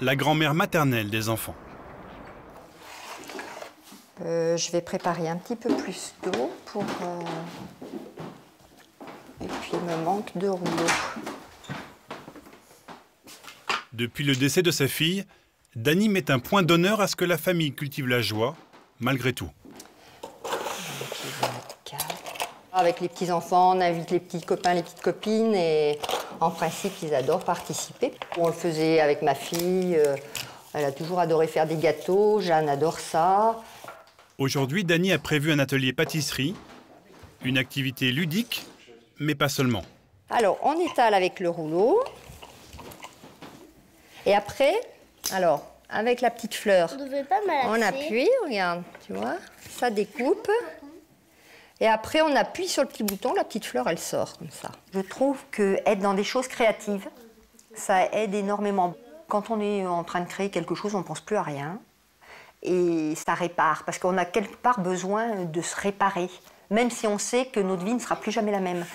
la grand-mère maternelle des enfants. Je vais préparer un petit peu plus d'eau pour... Et puis il me manque 2 rouleaux. Depuis le décès de sa fille, Dany met un point d'honneur à ce que la famille cultive la joie, malgré tout. Avec les petits-enfants, on invite les petits copains, les petites copines et en principe, ils adorent participer. On le faisait avec ma fille, elle a toujours adoré faire des gâteaux, Jeanne adore ça. Aujourd'hui, Dany a prévu un atelier pâtisserie, une activité ludique, mais pas seulement. Alors, on étale avec le rouleau. Et après, alors, avec la petite fleur, on appuie, regarde, tu vois, ça découpe. Et après, on appuie sur le petit bouton, la petite fleur, elle sort comme ça. Je trouve qu'être dans des choses créatives, ça aide énormément. Quand on est en train de créer quelque chose, on ne pense plus à rien. Et ça répare, parce qu'on a quelque part besoin de se réparer, même si on sait que notre vie ne sera plus jamais la même.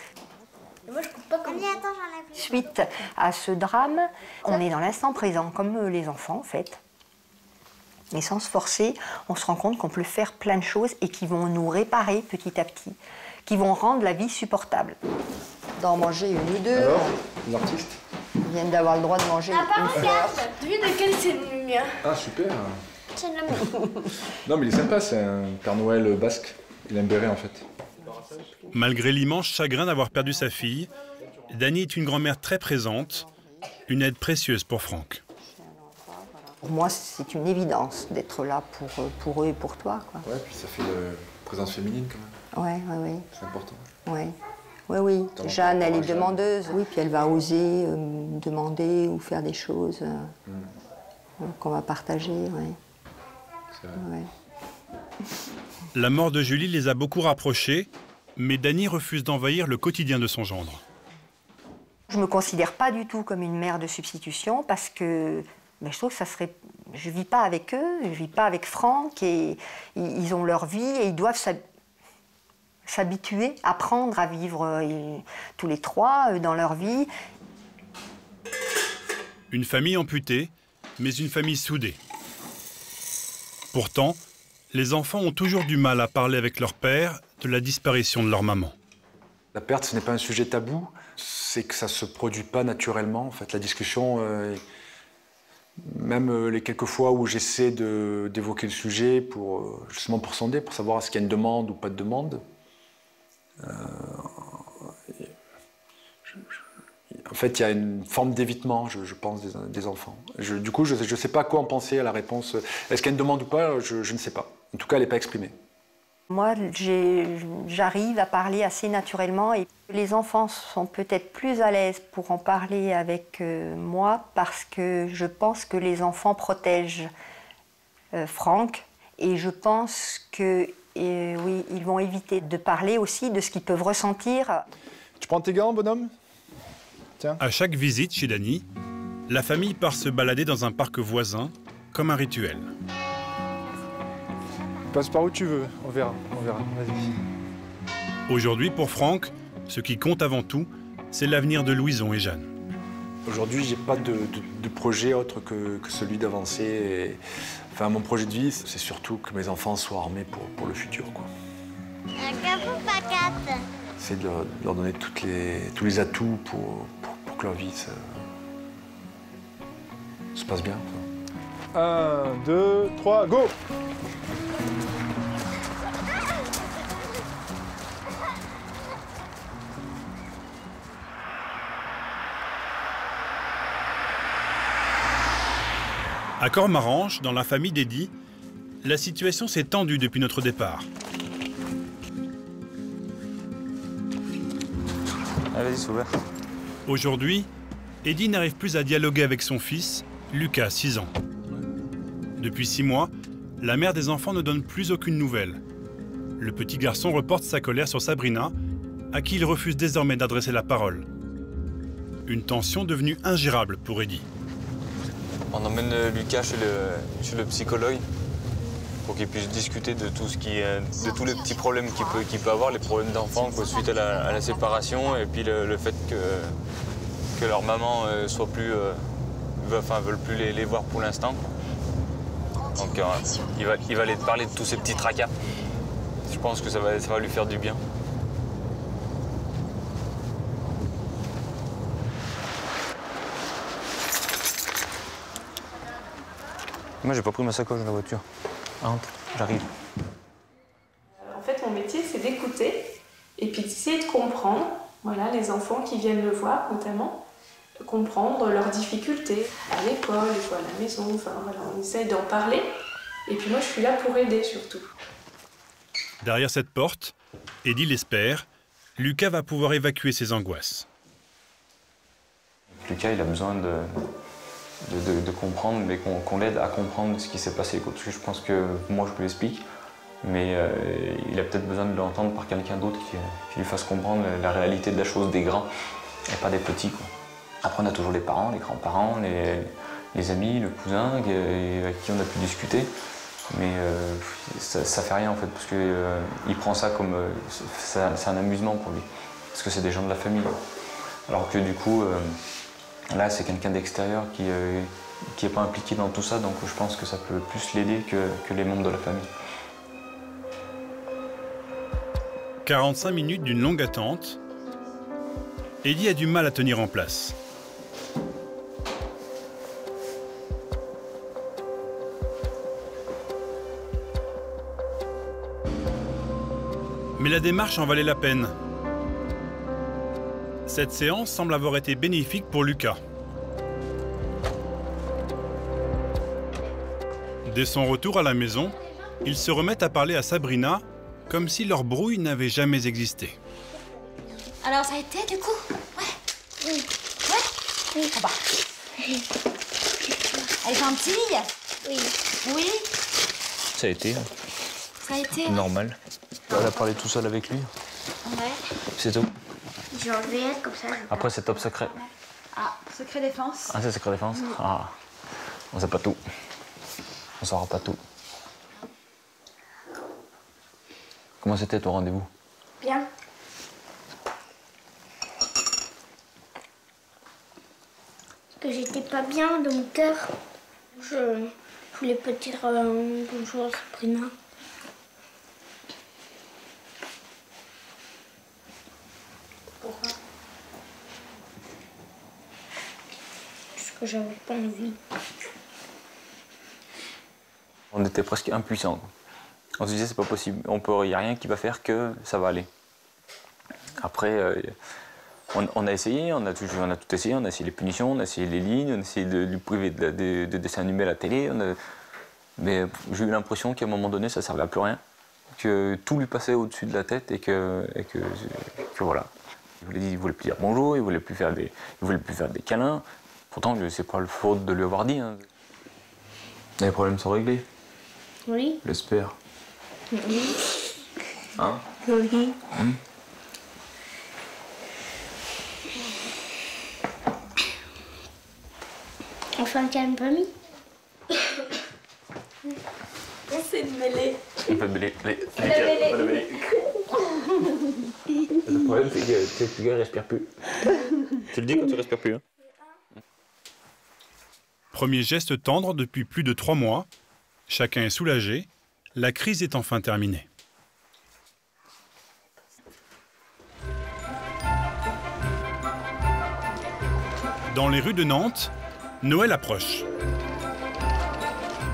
Moi, je coupe pas comme ça. Suite à ce drame, on est dans l'instant présent, comme les enfants en fait. Et sans se forcer, on se rend compte qu'on peut faire plein de choses et qui vont nous réparer petit à petit, qui vont rendre la vie supportable. D'en manger 1 ou 2. Alors, les artistes? Ils viennent d'avoir le droit de manger une fleur. Devine de quel c'est le mien. Ah, super. C'est le mien. Non, mais il est sympa, c'est un Père Noël basque. Il a un béret, en fait. Malgré l'immense chagrin d'avoir perdu sa fille, Dany est une grand-mère très présente, une aide précieuse pour Franck. Pour moi, c'est une évidence d'être là pour eux et pour toi, quoi. Ouais, puis ça fait une présence féminine, quand même. Ouais. C'est important. Oui. Jeanne, elle est demandeuse. Oui, puis elle va oser demander ou faire des choses qu'on va partager, C'est vrai. La mort de Julie les a beaucoup rapprochés, mais Dany refuse d'envahir le quotidien de son gendre. Je ne me considère pas du tout comme une mère de substitution parce que je trouve que ça serait... Je ne vis pas avec eux, je ne vis pas avec Franck et ils ont leur vie et ils doivent s'habituer, apprendre à vivre tous les 3 dans leur vie. Une famille amputée, mais une famille soudée. Pourtant, les enfants ont toujours du mal à parler avec leur père de la disparition de leur maman. La perte, ce n'est pas un sujet tabou, c'est que ça ne se produit pas naturellement. En fait, la discussion Même les quelques fois où j'essaie d'évoquer le sujet justement pour sonder, pour savoir est-ce qu'il y a une demande ou pas de demande. En fait, il y a une forme d'évitement, je pense, des enfants. Du coup, je ne sais pas quoi en penser à la réponse. Est-ce qu'il y a une demande ou pas, je ne sais pas. En tout cas, elle n'est pas exprimée. Moi, j'arrive à parler assez naturellement et les enfants sont peut-être plus à l'aise pour en parler avec moi parce que je pense que les enfants protègent Franck et je pense que oui, ils vont éviter de parler aussi de ce qu'ils peuvent ressentir. Tu prends tes gants, bonhomme? Tiens. À chaque visite chez Dany, la famille part se balader dans un parc voisin comme un rituel. Passe par où tu veux, on verra, vas-y. Aujourd'hui, pour Franck, ce qui compte avant tout, c'est l'avenir de Louison et Jeanne. Aujourd'hui, j'ai pas de projet autre que celui d'avancer. Enfin, mon projet de vie, c'est surtout que mes enfants soient armés pour le futur, quoi. C'est de leur donner tous les atouts pour que leur vie se passe bien. 1, 2, 3, go! À Cormarange, dans la famille d'Eddy, la situation s'est tendue depuis notre départ. Allez, vas-y, c'est ouvert. Aujourd'hui, Eddy n'arrive plus à dialoguer avec son fils, Lucas, 6 ans. Depuis 6 mois, la mère des enfants ne donne plus aucune nouvelle. Le petit garçon reporte sa colère sur Sabrina, à qui il refuse désormais d'adresser la parole. Une tension devenue ingérable pour Eddy. On emmène Lucas chez le psychologue pour qu'il puisse discuter de tout de tous les petits problèmes qu'il peut avoir, les problèmes d'enfants suite à la séparation et puis le fait que leur maman soit plus, veulent plus les voir pour l'instant. Donc il va aller parler de tous ces petits tracas. Je pense que ça va lui faire du bien. Moi, j'ai pas pris ma sacoche dans la voiture. Entre, j'arrive. En fait, mon métier, c'est d'écouter et puis d'essayer de comprendre, voilà, les enfants qui viennent me voir, notamment, comprendre leurs difficultés à l'école, à la maison, enfin voilà, on essaye d'en parler. Et puis moi, je suis là pour aider surtout. Derrière cette porte, Eddy l'espère, Lucas va pouvoir évacuer ses angoisses. Lucas, il a besoin de comprendre, mais qu'on l'aide à comprendre ce qui s'est passé. Parce que je pense que moi, je lui explique, mais il a peut-être besoin de l'entendre par quelqu'un d'autre qui lui fasse comprendre la réalité de la chose des grands et pas des petits, quoi. Après, on a toujours les parents, les grands-parents, les amis, le cousin avec qui on a pu discuter. Mais ça fait rien en fait, parce qu'il prend ça comme c'est un amusement pour lui, parce que c'est des gens de la famille. Alors que du coup, là c'est quelqu'un d'extérieur qui n'est pas impliqué dans tout ça, donc je pense que ça peut plus l'aider que les membres de la famille. 45 minutes d'une longue attente, Eddy a du mal à tenir en place. Mais la démarche en valait la peine. Cette séance semble avoir été bénéfique pour Lucas. Dès son retour à la maison, ils se remettent à parler à Sabrina comme si leur brouille n'avait jamais existé. Alors ça a été du coup? Ouais. Oui. Ouais. Oui. Ah bah. Elle est gentille? Oui. Oui. Ça a été. Ça a été. Normal. Elle a parlé tout seul avec lui. Ouais. C'est tout. J'ai enlevé elle comme ça. Après, c'est top secret. Ah, secret défense. Ah, c'est secret défense? Oui. Ah, on sait pas tout. On saura pas tout. Comment c'était ton rendez-vous? Bien. Que j'étais pas bien dans mon cœur. Je voulais pas dire bonjour à Sabrina. Pourquoi? Parce que j'avais pas envie. On était presque impuissants. On se disait c'est pas possible, il n'y a rien qui va faire que ça va aller. Après, on a essayé, on a tout essayé, on a essayé les punitions, on a essayé les lignes, on a essayé de lui priver de dessins animés à la télé. Mais j'ai eu l'impression qu'à un moment donné ça ne servait à plus rien, que tout lui passait au-dessus de la tête et que voilà. Il voulait plus dire bonjour, il voulait plus faire des câlins. Pourtant, c'est pas le faute de lui avoir dit. Hein. Les problèmes sont réglés. Oui. J'espère. Oui. Hein? Oui. On fait un câlin famille. C'est une mêlée. On fait mêler. La mêlée. Le problème, c'est que tu ne respires plus. Tu le dis quand tu respires plus. Hein. Premier geste tendre depuis plus de 3 mois. Chacun est soulagé. La crise est enfin terminée. Dans les rues de Nantes, Noël approche.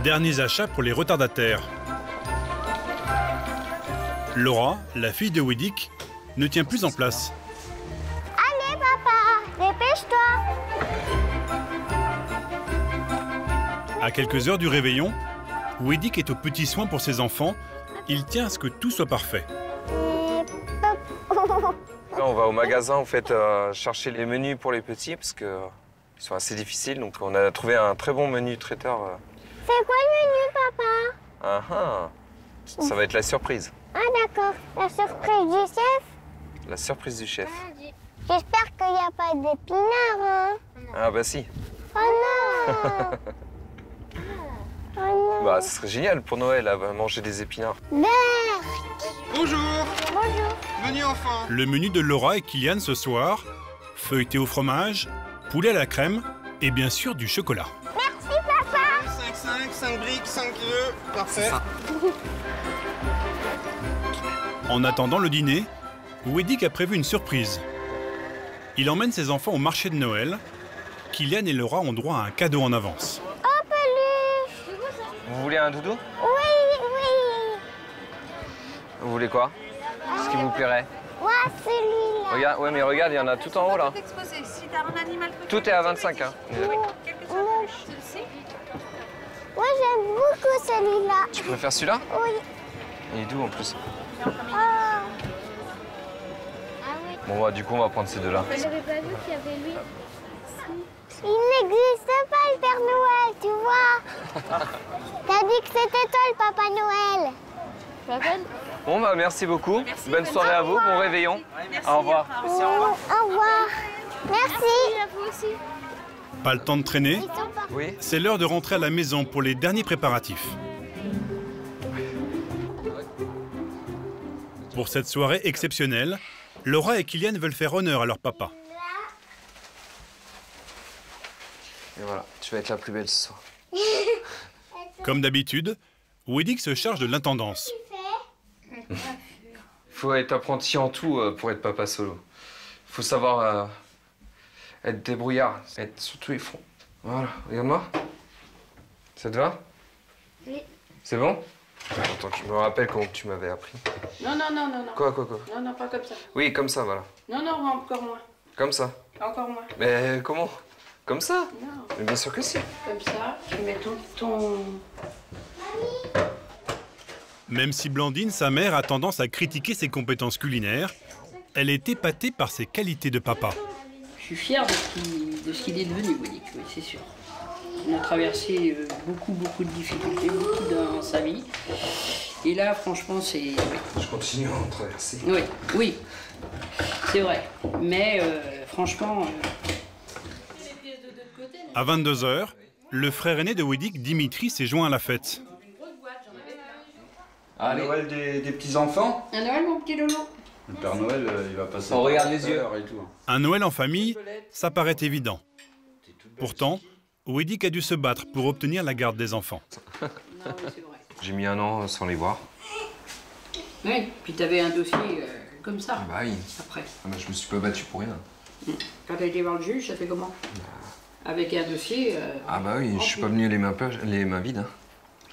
Derniers achats pour les retardataires. Laura, la fille de Weddick, ne tient plus en place. Allez papa, dépêche-toi. À quelques heures du réveillon, Weddick est aux petits soins pour ses enfants. Il tient à ce que tout soit parfait. Là, on va au magasin en fait chercher les menus pour les petits parce qu'ils sont assez difficiles. Donc on a trouvé un très bon menu traiteur. C'est quoi le menu, papa? Ah ah, ça va être la surprise. Ah d'accord, la surprise du chef? La surprise du chef. J'espère qu'il n'y a pas d'épinards, hein? Ah bah si. Oh non. Oh non. Bah ce serait génial pour Noël à manger des épinards. Bonjour. Bonjour. Menu enfant. Le menu de Laura et Kylian ce soir, feuilleté au fromage, poulet à la crème et bien sûr du chocolat. Merci papa. 5 briques, 5 œufs. Parfait. En attendant le dîner, Weddick a prévu une surprise. Il emmène ses enfants au marché de Noël. Kylian et Laura ont droit à un cadeau en avance. Oh, peluche. Vous voulez un doudou? Oui. Vous voulez quoi? Ce qui vous plairait? Ouais, celui-là. Regarde, ouais mais regarde, il y en a tout en haut là. Tout est à 25 hein. Moi j'aime beaucoup celui-là. Tu préfères celui-là? Oui. Il est doux en plus. Oh. Bon bah du coup on va prendre ces deux là. J'avais pas vu qu'il y avait lui. Il n'existe pas le Père Noël, tu vois. T'as dit que c'était toi le Papa Noël. Bon bah merci beaucoup. Bonne soirée à vous, bon réveillon. Au revoir. Au revoir. Merci. À vous aussi. Pas le temps de traîner. Oui. C'est l'heure de rentrer à la maison pour les derniers préparatifs. Pour cette soirée exceptionnelle, Laura et Kylian veulent faire honneur à leur papa. Et voilà, tu vas être la plus belle ce soir. Comme d'habitude, Weddick se charge de l'intendance. Il faut être apprenti en tout pour être papa solo. Il faut savoir être débrouillard, être sur tous les fronts. Voilà, regarde-moi. Ça te va? Oui. C'est bon? Attends, je me rappelle comment tu m'avais appris. Non. Quoi? Non, pas comme ça. Oui, comme ça, voilà. Non, encore moins. Comme ça. Encore moins. Mais comment? Comme ça? Non. Mais bien sûr que si. Comme ça, tu mets ton... Même si Blandine, sa mère, a tendance à critiquer ses compétences culinaires, elle est épatée par ses qualités de papa. Je suis fière de ce qu'il est devenu, Weddick, oui, c'est sûr. On a traversé beaucoup de difficultés, beaucoup dans sa vie. Et là, franchement, c'est... Je continue à en traverser. Oui, c'est vrai. Mais franchement... À 22 h, le frère aîné de Weddick, Dimitri, s'est joint à la fête. Ah, Noël des petits-enfants? Un Noël, mon petit Lolo. Le Père Noël, il va passer... On regarde les yeux. Et tout. Un Noël en famille, ça paraît évident. Pourtant, Weddick a dû se battre pour obtenir la garde des enfants. J'ai mis 1 an sans les voir. Oui, puis t'avais un dossier comme ça. Bah oui. Après. Ah bah, je me suis pas battu pour rien. Quand t'as été voir le juge, ça fait comment? Avec un dossier... Ah bah oui, je suis pas venu les mains vides. Hein.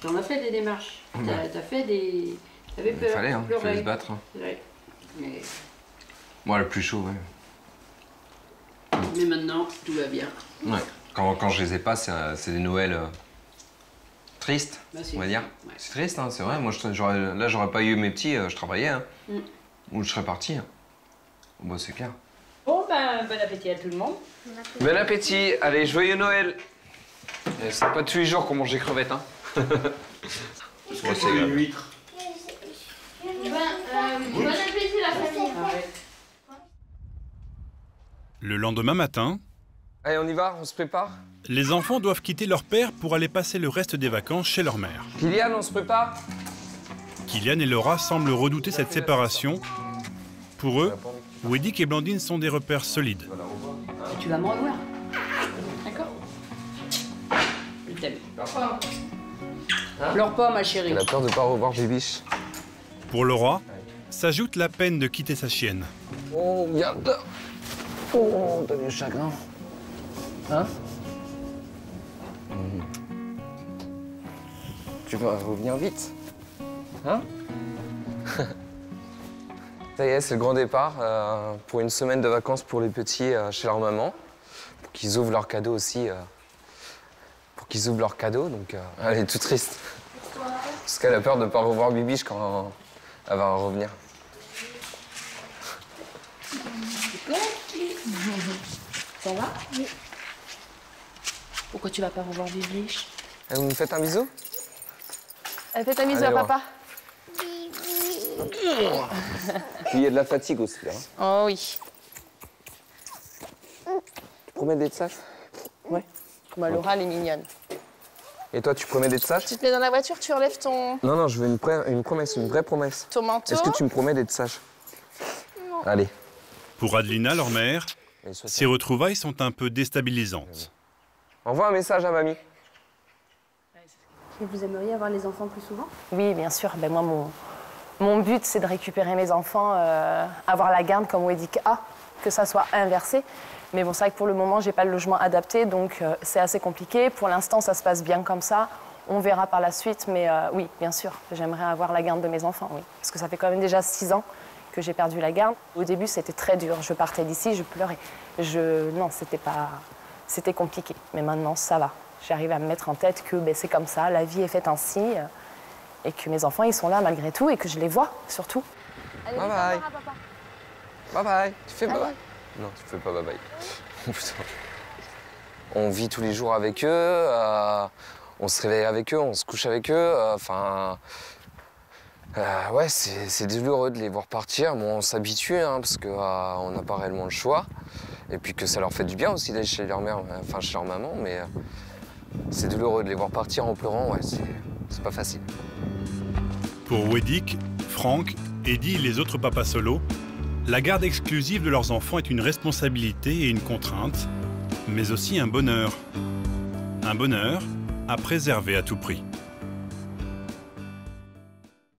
T'en as fait des démarches. T'as fait des... T'avais peur. Il fallait, hein, il fallait se battre. Ouais. Mais... Moi, le plus chaud, ouais. Mais maintenant, tout va bien. Ouais. Quand je les ai pas, c'est des Noëls tristes, Bah, on va dire. Ouais. C'est triste, hein, c'est vrai. Moi, là, j'aurais pas eu mes petits, je travaillais. Hein. Ou je serais parti. Hein. Bon, c'est clair. Bon, ben, bon appétit à tout le monde. Bon appétit. Allez, joyeux Noël. C'est pas tous les jours qu'on mange des crevettes, hein. Moi, c'est une huître. Bon appétit la famille. Le lendemain matin, allez, on y va, on se prépare. les enfants doivent quitter leur père pour aller passer le reste des vacances chez leur mère. Kylian, on se prépare. Kylian et Laura semblent redouter cette séparation. Pour eux, Weddick et Blandine sont des repères solides. Et tu vas me revoir. D'accord? Je t'aime. Pleure pas, ma chérie. Elle a peur de pas revoir Bibiche. Pour Laura, s'ajoute la peine de quitter sa chienne. Oh, regarde. Oh, t'as du chagrin. Hein? Tu vas revenir vite. Hein? Ça y est, c'est le grand départ pour une semaine de vacances pour les petits chez leur maman. Pour qu'ils ouvrent leurs cadeaux aussi. Pour qu'ils ouvrent leurs cadeaux, donc elle est toute triste. Parce qu'elle a peur de ne pas revoir Bibiche quand elle va revenir. Ça va? Oui. Pourquoi tu vas pas revoir Bibiche? Vous me faites un bisou? Elle fait un bisou Allez, à papa? Il y a de la fatigue aussi, là. Oh oui. Tu promets d'être sage? Ouais. Bah, Laura, elle est mignonne. Et toi, tu promets d'être sage? Tu te mets dans la voiture, tu relèves ton... Non, non, je veux une promesse, une vraie promesse. Ton manteau. Est-ce que tu me promets d'être sage? Non. Allez. Pour Adelina, leur mère, ces retrouvailles sont un peu déstabilisantes. Envoie un message à mamie. Et vous aimeriez avoir les enfants plus souvent? Oui, bien sûr. Ben, moi, mon but, c'est de récupérer mes enfants, avoir la garde comme Weddick a, que ça soit inversé. Mais bon, c'est vrai que pour le moment, j'ai pas le logement adapté, donc c'est assez compliqué. Pour l'instant, ça se passe bien comme ça. On verra par la suite, mais oui, bien sûr, j'aimerais avoir la garde de mes enfants, oui. Parce que ça fait quand même déjà 6 ans que j'ai perdu la garde. Au début, c'était très dur. Je partais d'ici, je pleurais. Non, c'était compliqué. Mais maintenant, ça va. J'arrive à me mettre en tête que ben, c'est comme ça, la vie est faite ainsi, et que mes enfants, ils sont là malgré tout, et que je les vois, surtout. Allez, bye bye. Bye bye. Tu fais bye bye? Non, tu fais pas bye bye. On vit tous les jours avec eux, on se réveille avec eux, on se couche avec eux, ouais, c'est douloureux de les voir partir. Bon, on s'habitue, hein, parce qu'on n'a pas réellement le choix. Et puis que ça leur fait du bien aussi d'aller chez leur mère, enfin chez leur maman, mais c'est douloureux de les voir partir en pleurant, ouais, c'est pas facile. Pour Weddick, Franck, Eddie et les autres papas solos, la garde exclusive de leurs enfants est une responsabilité et une contrainte, mais aussi un bonheur. Un bonheur à préserver à tout prix.